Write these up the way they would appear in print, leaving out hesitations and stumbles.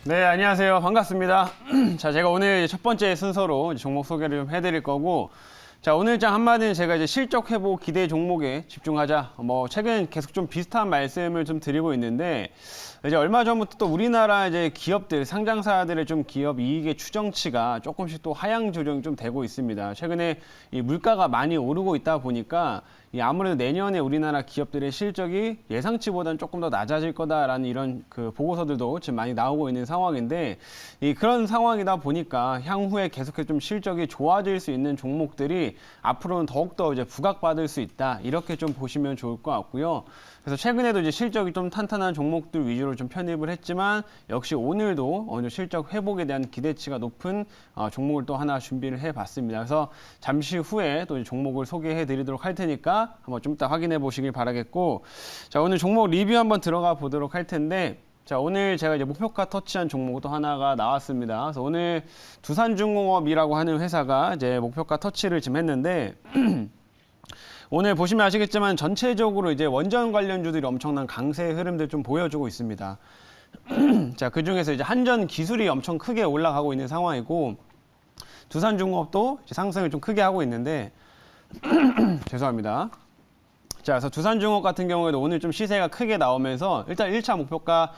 네, 안녕하세요. 반갑습니다. 자, 제가 오늘 첫 번째 순서로 종목 소개를 좀 해드릴 거고, 자, 오늘 장 한마디는 제가 이제 실적 회복 기대 종목에 집중하자. 최근 계속 좀 비슷한 말씀을 좀 드리고 있는데, 이제 얼마 전부터 또 우리나라 이제 기업들, 상장사들의 좀 기업 이익의 추정치가 조금씩 또 하향 조정이 좀 되고 있습니다. 최근에 이 물가가 많이 오르고 있다 보니까 아무래도 내년에 우리나라 기업들의 실적이 예상치보다는 조금 더 낮아질 거다라는 이런 그 보고서들도 지금 많이 나오고 있는 상황인데, 그런 상황이다 보니까 향후에 계속해서 좀 실적이 좋아질 수 있는 종목들이 앞으로는 더욱더 이제 부각받을 수 있다. 이렇게 좀 보시면 좋을 것 같고요. 그래서 최근에도 이제 실적이 좀 탄탄한 종목들 위주로 좀 편입을 했지만, 역시 오늘도 어느 실적 회복에 대한 기대치가 높은 종목을 또 하나 준비를 해봤습니다. 그래서 잠시 후에 또 종목을 소개해 드리도록 할 테니까 한번 좀 이따 확인해 보시길 바라겠고, 자, 오늘 종목 리뷰 한번 들어가 보도록 할 텐데, 자, 오늘 제가 이제 목표가 터치한 종목도 하나가 나왔습니다. 그래서 오늘 두산중공업이라고 하는 회사가 이제 목표가 터치를 지금 했는데, 오늘 보시면 아시겠지만 전체적으로 이제 원전 관련주들이 엄청난 강세 흐름들 좀 보여주고 있습니다. 자, 그 중에서 이제 한전 기술이 엄청 크게 올라가고 있는 상황이고, 두산중공업도 이제 상승을 좀 크게 하고 있는데, 죄송합니다. 자, 그래서 두산중공업 같은 경우에도 오늘 좀 시세가 크게 나오면서 일단 1차 목표가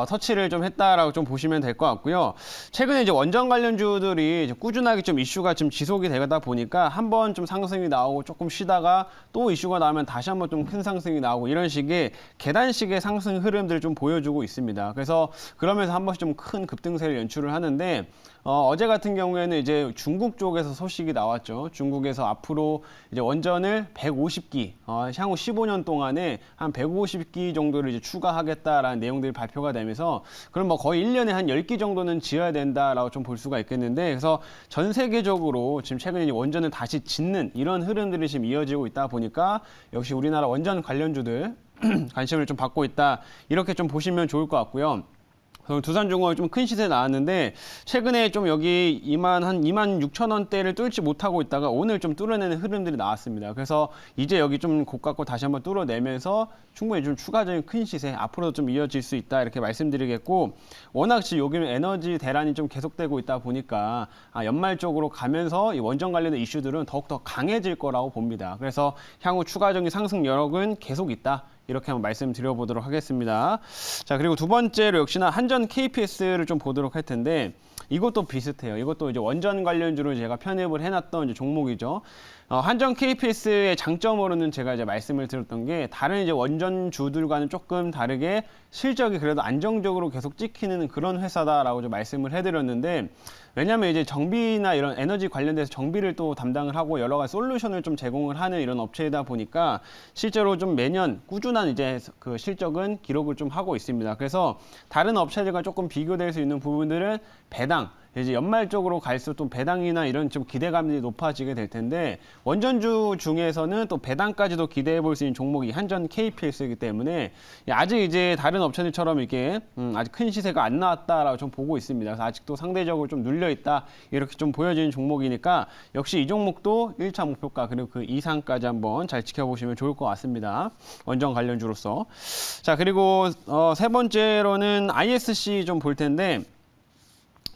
터치를 좀 했다라고 좀 보시면 될 것 같고요. 최근에 이제 원전 관련주들이 이제 꾸준하게 좀 이슈가 좀 지속이 되다 보니까 한번 좀 상승이 나오고 조금 쉬다가 또 이슈가 나오면 다시 한번 좀 큰 상승이 나오고 이런 식의 계단식의 상승 흐름들을 좀 보여주고 있습니다. 그래서 그러면서 한 번씩 좀 큰 급등세를 연출을 하는데, 어제 같은 경우에는 이제 중국 쪽에서 소식이 나왔죠. 중국에서 앞으로 이제 원전을 150기, 향후 15년 동안에 한 150기 정도를 이제 추가하겠다라는 내용들이 발표가 되면서, 그럼 거의 1년에 한 10기 정도는 지어야 된다라고 좀 볼 수가 있겠는데, 그래서 전 세계적으로 지금 최근에 원전을 다시 짓는 이런 흐름들이 지금 이어지고 있다 보니까 역시 우리나라 원전 관련주들 관심을 좀 받고 있다. 이렇게 좀 보시면 좋을 것 같고요. 두산중공업이 좀 큰 시세 나왔는데, 최근에 좀 여기 2만 6천 원대를 뚫지 못하고 있다가 오늘 좀 뚫어내는 흐름들이 나왔습니다. 그래서 이제 여기 좀 고가고 다시 한번 뚫어내면서 충분히 좀 추가적인 큰 시세 앞으로도 좀 이어질 수 있다, 이렇게 말씀드리겠고, 워낙 지금 여기는 에너지 대란이 좀 계속되고 있다 보니까 연말 쪽으로 가면서 이 원전 관련된 이슈들은 더욱더 강해질 거라고 봅니다. 그래서 향후 추가적인 상승 여력은 계속 있다. 이렇게 한번 말씀드려보도록 하겠습니다. 자, 그리고 두 번째로 역시나 한전 KPS를 좀 보도록 할 텐데, 이것도 비슷해요. 이것도 이제 원전 관련주로 제가 편입을 해놨던 이제 종목이죠. 한전 KPS의 장점으로는 제가 이제 말씀을 드렸던 게, 다른 이제 원전주들과는 조금 다르게 실적이 그래도 안정적으로 계속 찍히는 그런 회사다라고 좀 말씀을 해드렸는데, 왜냐하면 이제 정비나 이런 에너지 관련돼서 정비를 또 담당을 하고 여러 가지 솔루션을 좀 제공을 하는 이런 업체이다 보니까 실제로 좀 매년 꾸준한 이제 그 실적은 기록을 좀 하고 있습니다. 그래서 다른 업체들과 조금 비교될 수 있는 부분들은 배당, 이제 연말 쪽으로 갈수록 또 배당이나 이런 좀 기대감이 높아지게 될 텐데, 원전주 중에서는 또 배당까지도 기대해 볼 수 있는 종목이 한전 KPS이기 때문에 아직 이제 다른 업체들처럼 이렇게 아직 큰 시세가 안 나왔다라고 좀 보고 있습니다. 그래서 아직도 상대적으로 좀 눌려 있다, 이렇게 좀 보여지는 종목이니까 역시 이 종목도 1차 목표가 그리고 그 이상까지 한번 잘 지켜보시면 좋을 것 같습니다. 원전 관련주로서. 자, 그리고 세 번째로는 ISC 좀 볼 텐데,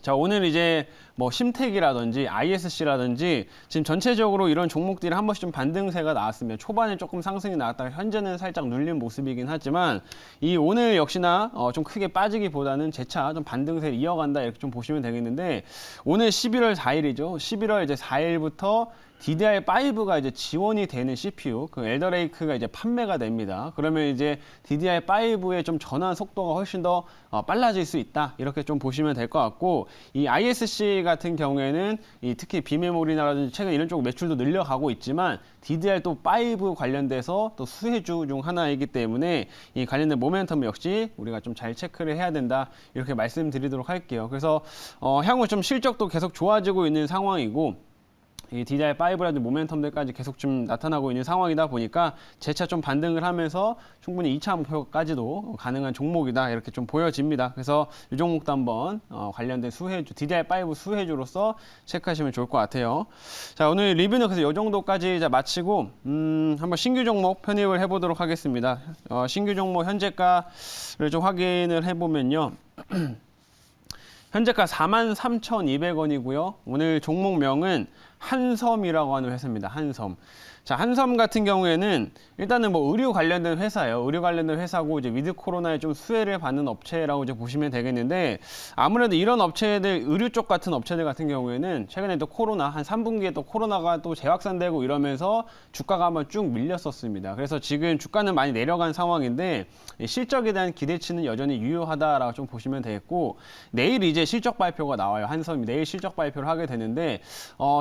자, 오늘 이제 심택이라든지 ISC라든지 지금 전체적으로 이런 종목들이 한 번씩 좀 반등세가 나왔습니다. 초반에 조금 상승이 나왔다가 현재는 살짝 눌린 모습이긴 하지만, 이 오늘 역시나 좀 크게 빠지기보다는 재차 좀 반등세를 이어간다, 이렇게 좀 보시면 되겠는데, 오늘 11월 4일이죠. 11월 이제 4일부터 DDR5가 이제 지원이 되는 CPU, 그 엘더레이크가 이제 판매가 됩니다. 그러면 이제 DDR5의 좀 전환 속도가 훨씬 더 빨라질 수 있다, 이렇게 좀 보시면 될 것 같고, 이 ISC 같은 경우에는 특히 비메모리라든지 최근 이런 쪽 매출도 늘려가고 있지만, DDR 또 5 관련돼서 또 수혜주 중 하나이기 때문에 이 관련된 모멘텀 역시 우리가 좀 잘 체크를 해야 된다, 이렇게 말씀드리도록 할게요. 그래서 향후 좀 실적도 계속 좋아지고 있는 상황이고, 이 DDR5라든 모멘텀들까지 계속 좀 나타나고 있는 상황이다 보니까 재차 좀 반등을 하면서 충분히 2차 목표까지도 가능한 종목이다, 이렇게 좀 보여집니다. 그래서 이 종목도 한번 관련된 수혜주, DDR5 수혜주로서 체크하시면 좋을 것 같아요. 자, 오늘 리뷰는 그래서 이 정도까지 이제 마치고 한번 신규 종목 편입을 해보도록 하겠습니다. 신규 종목 현재가를 좀 확인을 해보면요. 현재가 43,200원이고요. 오늘 종목명은 한섬이라고 하는 회사입니다. 한섬. 자, 한섬 같은 경우에는 일단은 뭐 의류 관련된 회사예요. 의류 관련된 회사고 이제 위드 코로나에 좀 수혜를 받는 업체라고 이제 보시면 되겠는데, 아무래도 이런 업체들, 의류 쪽 같은 업체들 같은 경우에는 최근에 또 코로나 한 3분기에 또 코로나가 또 재확산되고 이러면서 주가가 한번 쭉 밀렸었습니다. 그래서 지금 주가는 많이 내려간 상황인데 실적에 대한 기대치는 여전히 유효하다라고 좀 보시면 되겠고, 내일 이제 실적 발표가 나와요. 한섬이 내일 실적 발표를 하게 되는데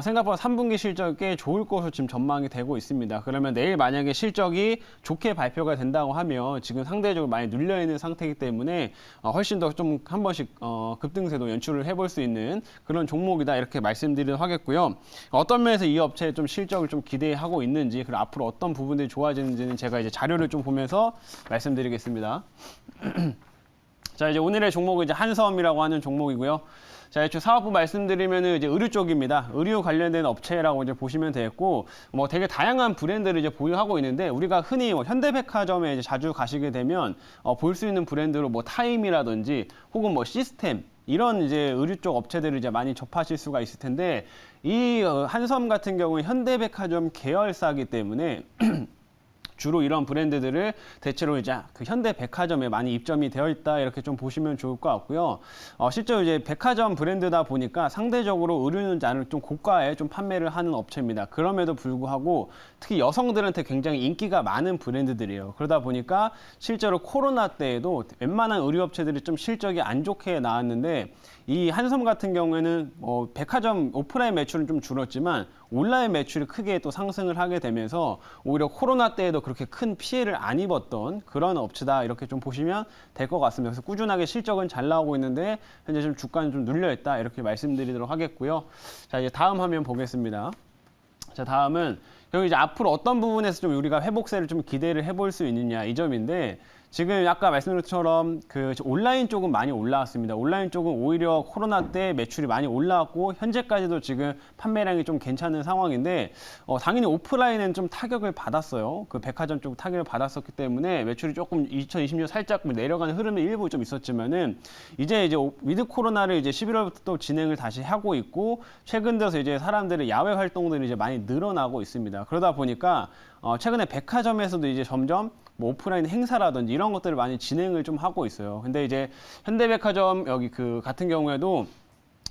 생각보다 3분기 실적이 꽤 좋을 것으로 지금 전망이 되고 있습니다. 그러면 내일 만약에 실적이 좋게 발표가 된다고 하면 지금 상대적으로 많이 눌려 있는 상태이기 때문에 훨씬 더 좀 한 번씩 급등세도 연출을 해볼 수 있는 그런 종목이다, 이렇게 말씀드리도록 하겠고요. 어떤 면에서 이 업체의 좀 실적을 좀 기대하고 있는지, 그리고 앞으로 어떤 부분들이 좋아지는지는 제가 이제 자료를 좀 보면서 말씀드리겠습니다. 자, 이제 오늘의 종목은 이제 한섬이라고 하는 종목이고요. 자, 애초 사업부 말씀드리면은 이제 의류 쪽입니다. 의류 관련된 업체라고 이제 보시면 되겠고, 뭐 되게 다양한 브랜드를 이제 보유하고 있는데, 우리가 흔히 뭐 현대백화점에 이제 자주 가시게 되면 볼 수 있는 브랜드로 뭐 타임이라든지 혹은 뭐 시스템, 이런 이제 의류 쪽 업체들을 이제 많이 접하실 수가 있을 텐데, 이 한섬 같은 경우는 현대백화점 계열사이기 때문에 주로 이런 브랜드들을 대체로 이제 그 현대백화점에 많이 입점이 되어 있다, 이렇게 좀 보시면 좋을 것 같고요. 실제로 이제 백화점 브랜드다 보니까 상대적으로 의류는 좀 고가에 좀 판매를 하는 업체입니다. 그럼에도 불구하고 특히 여성들한테 굉장히 인기가 많은 브랜드들이에요. 그러다 보니까 실제로 코로나 때에도 웬만한 의류 업체들이 좀 실적이 안 좋게 나왔는데, 이 한섬 같은 경우에는 백화점 오프라인 매출은 좀 줄었지만 온라인 매출이 크게 또 상승을 하게 되면서 오히려 코로나 때에도 그렇게 큰 피해를 안 입었던 그런 업체다, 이렇게 좀 보시면 될 것 같습니다. 그래서 꾸준하게 실적은 잘 나오고 있는데 현재 좀 주가는 좀 눌려 있다, 이렇게 말씀드리도록 하겠고요. 자, 이제 다음 화면 보겠습니다. 자, 다음은 여기 이제 앞으로 어떤 부분에서 좀 우리가 회복세를 좀 기대를 해볼 수 있느냐, 이 점인데, 지금 아까 말씀드린 것처럼 그 온라인 쪽은 많이 올라왔습니다. 온라인 쪽은 오히려 코로나 때 매출이 많이 올라왔고 현재까지도 지금 판매량이 좀 괜찮은 상황인데, 당연히 오프라인은 좀 타격을 받았어요. 그 백화점 쪽 타격을 받았었기 때문에 매출이 조금 2020년 살짝 내려가는 흐름이 일부 좀 있었지만은, 이제 위드 코로나를 이제 11월부터 또 진행을 다시 하고 있고, 최근 들어서 이제 사람들의 야외 활동들이 이제 많이 늘어나고 있습니다. 그러다 보니까 최근에 백화점에서도 이제 점점 뭐 오프라인 행사라든지 이런 것들을 많이 진행을 좀 하고 있어요. 근데 이제 현대백화점 여기 그 같은 경우에도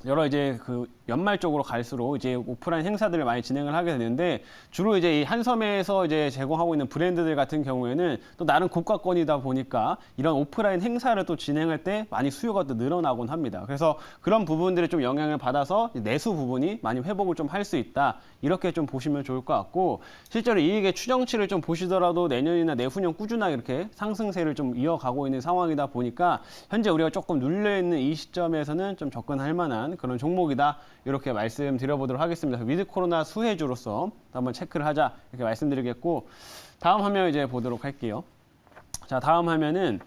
여러 이제 그 연말 쪽으로 갈수록 이제 오프라인 행사들을 많이 진행을 하게 되는데, 주로 이제 이 한섬에서 이제 제공하고 있는 브랜드들 같은 경우에는 또 나름 고가권이다 보니까 이런 오프라인 행사를 또 진행할 때 많이 수요가 또 늘어나곤 합니다. 그래서 그런 부분들이 좀 영향을 받아서 내수 부분이 많이 회복을 좀 할 수 있다, 이렇게 좀 보시면 좋을 것 같고, 실제로 이익의 추정치를 좀 보시더라도 내년이나 내후년 꾸준하게 이렇게 상승세를 좀 이어가고 있는 상황이다 보니까 현재 우리가 조금 눌려있는 이 시점에서는 좀 접근할 만한 그런 종목이다, 이렇게 말씀드려보도록 하겠습니다. 위드 코로나 수혜주로서 한번 체크를 하자, 이렇게 말씀드리겠고, 다음 화면 이제 보도록 할게요. 자, 다음 화면은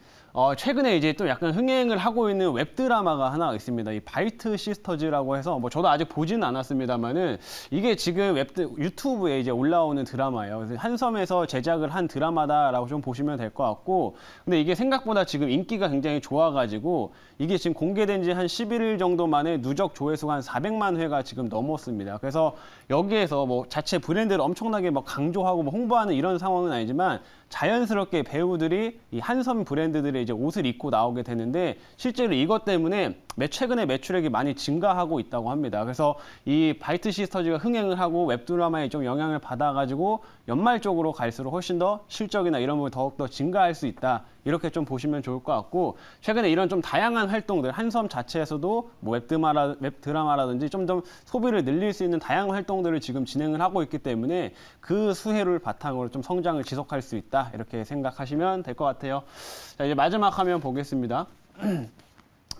최근에 이제 또 약간 흥행을 하고 있는 웹드라마가 하나 있습니다. 이 바이트 시스터즈라고 해서, 뭐 저도 아직 보지는 않았습니다만은 이게 지금 유튜브에 이제 올라오는 드라마예요. 그래서 한섬에서 제작을 한 드라마다라고 좀 보시면 될 것 같고, 근데 이게 생각보다 지금 인기가 굉장히 좋아가지고 이게 지금 공개된 지 한 11일 정도 만에 누적 조회수가 한 400만 회가 지금 넘었습니다. 그래서 여기에서 뭐 자체 브랜드를 엄청나게 막 강조하고 뭐 홍보하는 이런 상황은 아니지만, 자연스럽게 배우들이 이 한섬 브랜드들의 이제 옷을 입고 나오게 되는데, 실제로 이것 때문에 최근에 매출액이 많이 증가하고 있다고 합니다. 그래서 이 바이트 시스터즈가 흥행을 하고 웹드라마에 좀 영향을 받아가지고 연말 쪽으로 갈수록 훨씬 더 실적이나 이런 부분이 더욱더 증가할 수 있다, 이렇게 좀 보시면 좋을 것 같고, 최근에 이런 좀 다양한 활동들, 한섬 자체에서도 뭐 웹드라마라든지 좀 더 소비를 늘릴 수 있는 다양한 활동들을 지금 진행을 하고 있기 때문에 그 수혜를 바탕으로 좀 성장을 지속할 수 있다, 이렇게 생각하시면 될 것 같아요. 자, 이제 마지막 화면 보겠습니다.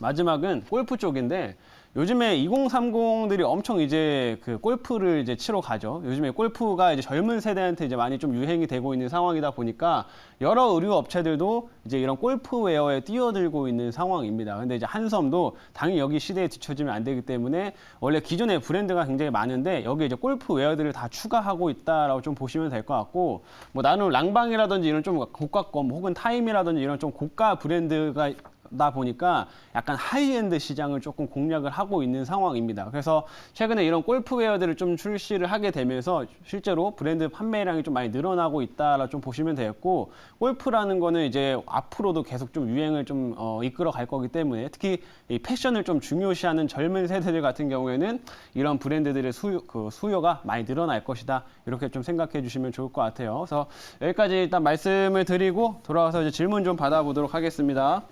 마지막은 골프 쪽인데, 요즘에 2030들이 엄청 이제 그 골프를 이제 치러 가죠. 요즘에 골프가 이제 젊은 세대한테 이제 많이 좀 유행이 되고 있는 상황이다 보니까 여러 의류 업체들도 이제 이런 골프웨어에 뛰어들고 있는 상황입니다. 근데 이제 한섬도 당연히 여기 시대에 뒤처지면 안 되기 때문에 원래 기존의 브랜드가 굉장히 많은데 여기 이제 골프웨어들을 다 추가하고 있다라고 좀 보시면 될 것 같고, 뭐 나는 랑방이라든지 이런 좀 고가권 혹은 타임이라든지 이런 좀 고가 브랜드가 다 보니까 약간 하이엔드 시장을 조금 공략을 하고 있는 상황입니다. 그래서 최근에 이런 골프웨어들을 좀 출시를 하게 되면서 실제로 브랜드 판매량이 좀 많이 늘어나고 있다라 좀 보시면 되겠고, 골프라는 거는 이제 앞으로도 계속 좀 유행을 좀 이끌어 갈 거기 때문에 특히 이 패션을 좀 중요시하는 젊은 세대들 같은 경우에는 이런 브랜드들의 수요가 많이 늘어날 것이다. 이렇게 좀 생각해 주시면 좋을 것 같아요. 그래서 여기까지 일단 말씀을 드리고 돌아와서 이제 질문 좀 받아보도록 하겠습니다.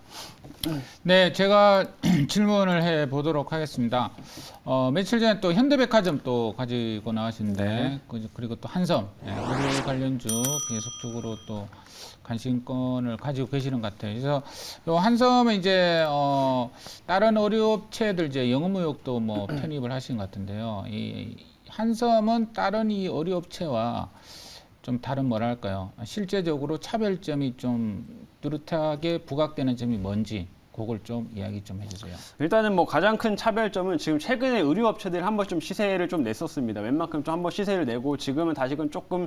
네, 제가 질문을 해 보도록 하겠습니다. 며칠 전에 또 현대백화점 또 가지고 나가시는데, 그리고 또 한섬, 의류 관련주 계속적으로 또 관심권을 가지고 계시는 것 같아요. 그래서 요 한섬은 이제 다른 의류업체들 이제 영업무역도 뭐 편입을 하신 것 같은데요. 이 한섬은 다른 이 의류업체와 좀 다른 뭐랄까요? 실제적으로 차별점이 좀 뚜렷하게 부각되는 점이 뭔지 그걸 좀 이야기 좀 해주세요. 일단은 뭐 가장 큰 차별점은 지금 최근에 의류업체들이 한번 좀 시세를 좀 냈었습니다. 웬만큼 좀 한번 시세를 내고 지금은 다시금 조금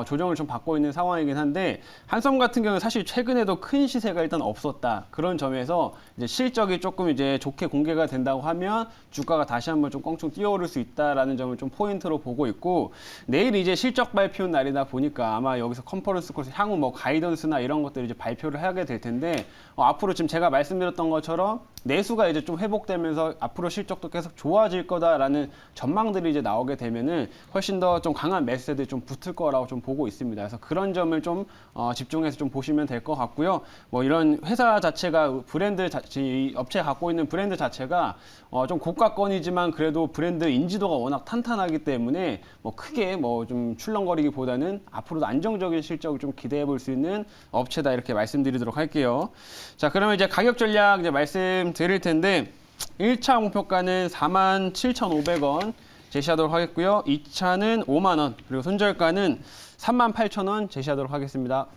조정을 좀 받고 있는 상황이긴 한데, 한섬 같은 경우는 사실 최근에도 큰 시세가 일단 없었다. 그런 점에서 이제 실적이 조금 이제 좋게 공개가 된다고 하면 주가가 다시 한번 좀 껑충 뛰어오를 수 있다라는 점을 좀 포인트로 보고 있고, 내일 이제 실적 발표 날이다 보니까 아마 여기서 컨퍼런스 콜에서 향후 뭐 가이던스나 이런 것들을 이제 발표를 하게 될 텐데, 앞으로 지금 제가 말씀드렸던 것처럼 내수가 이제 좀 회복되면서 앞으로 실적도 계속 좋아질 거다라는 전망들이 이제 나오게 되면은 훨씬 더 좀 강한 매수세들이 좀 붙을 거라고 좀 보고 있습니다. 그래서 그런 점을 좀 집중해서 좀 보시면 될 것 같고요. 뭐 이런 회사 자체가 이 업체가 갖고 있는 브랜드 자체가 좀 고가권이지만 그래도 브랜드 인지도가 워낙 탄탄하기 때문에 뭐 크게 뭐 좀 출렁거리기보다는 앞으로도 안정적인 실적을 좀 기대해 볼 수 있는 업체다, 이렇게 말씀드리도록 할게요. 자, 그러면 이제 가격 전략 이제 말씀드릴 텐데, 1차 목표가는 47,500원 제시하도록 하겠고요. 2차는 5만 원, 그리고 손절가는 38,000원 제시하도록 하겠습니다.